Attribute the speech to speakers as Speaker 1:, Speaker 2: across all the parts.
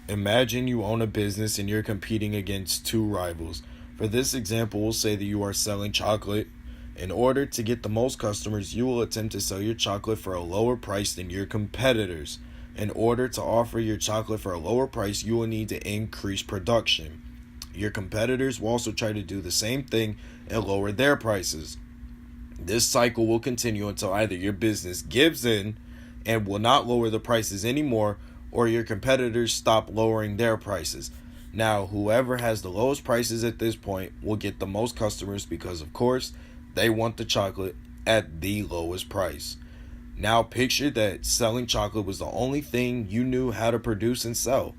Speaker 1: Imagine you own a business and you're competing against two rivals. For this example, we'll say that you are selling chocolate. In order to get the most customers, you will attempt to sell your chocolate for a lower price than your competitors. In order to offer your chocolate for a lower price, you will need to increase production. Your competitors will also try to do the same thing and lower their prices. This cycle will continue until either your business gives in and will not lower the prices anymore, or your competitors stop lowering their prices. Now, whoever has the lowest prices at this point will get the most customers because, of course, they want the chocolate at the lowest price. Now, picture that selling chocolate was the only thing you knew how to produce and sell.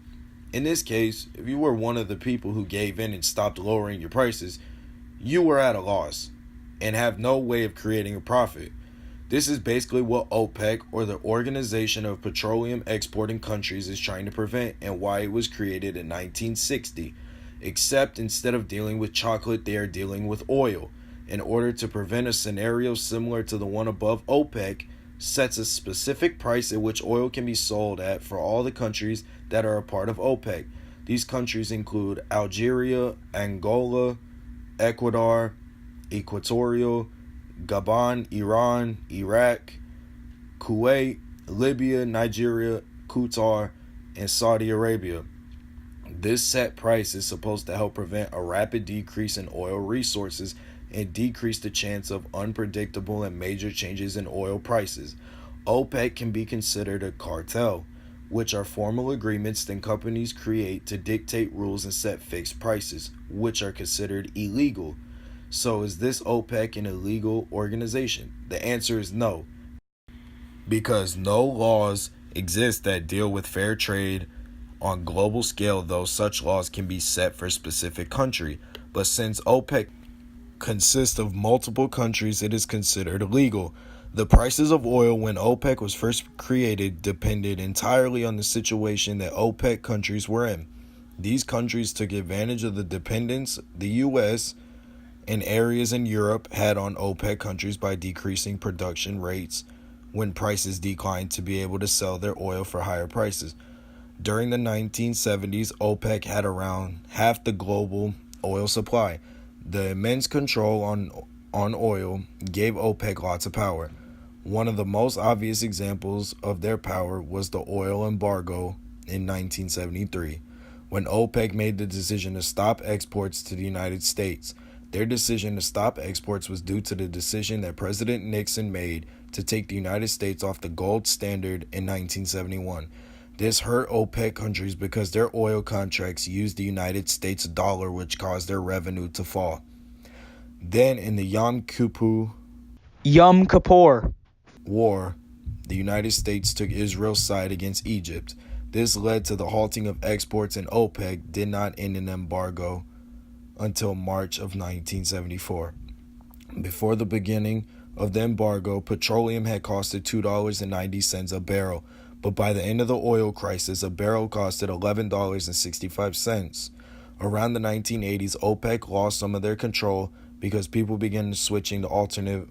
Speaker 1: In this case, if you were one of the people who gave in and stopped lowering your prices, you were at a loss and have no way of creating a profit. This is basically what OPEC, or the Organization of Petroleum Exporting Countries, is trying to prevent, and why it was created in 1960. Except instead of dealing with chocolate, they are dealing with oil. In order to prevent a scenario similar to the one above, OPEC sets a specific price at which oil can be sold at for all the countries that are a part of OPEC. These countries include Algeria, Angola, Ecuador, Equatorial, Gabon, Iran, Iraq, Kuwait, Libya, Nigeria, Qatar, and Saudi Arabia. This set price is supposed to help prevent a rapid decrease in oil resources and decrease the chance of unpredictable and major changes in oil prices. OPEC can be considered a cartel, which are formal agreements that companies create to dictate rules and set fixed prices, which are considered illegal. So is this OPEC an illegal organization? The answer is no, because no laws exist that deal with fair trade on global scale, though such laws can be set for a specific country. But since OPEC consists of multiple countries, it is considered illegal. The prices of oil when OPEC was first created depended entirely on the situation that OPEC countries were in. These countries took advantage of the dependence the U.S. and areas in Europe had on OPEC countries by decreasing production rates when prices declined to be able to sell their oil for higher prices. During the 1970s, OPEC had around half the global oil supply. The immense control on oil gave OPEC lots of power. One of the most obvious examples of their power was the oil embargo in 1973, when OPEC made the decision to stop exports to the United States. Their decision to stop exports was due to the decision that President Nixon made to take the United States off the gold standard in 1971. This hurt OPEC countries because their oil contracts used the United States dollar, which caused their revenue to fall. Then in the Yom Kippur War, the United States took Israel's side against Egypt. This led to the halting of exports, and OPEC did not end an embargo until March of 1974. Before the beginning of the embargo, petroleum had costed $2.90 a barrel, but by the end of the oil crisis, a barrel costed $11.65. Around the 1980s, OPEC lost some of their control because people began switching to alternative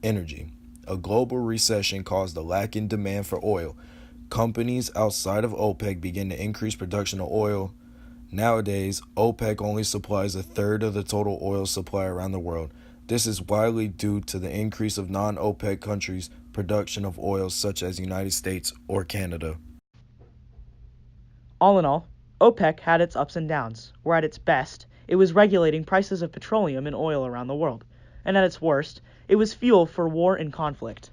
Speaker 1: energy. A global recession caused a lack in demand for oil. Companies outside of OPEC began to increase production of oil. Nowadays, OPEC only supplies a third of the total oil supply around the world. This is widely due to the increase of non-OPEC countries' production of oil, such as the United States or Canada.
Speaker 2: All in all, OPEC had its ups and downs, where at its best, it was regulating prices of petroleum and oil around the world, and at its worst, it was fuel for war and conflict.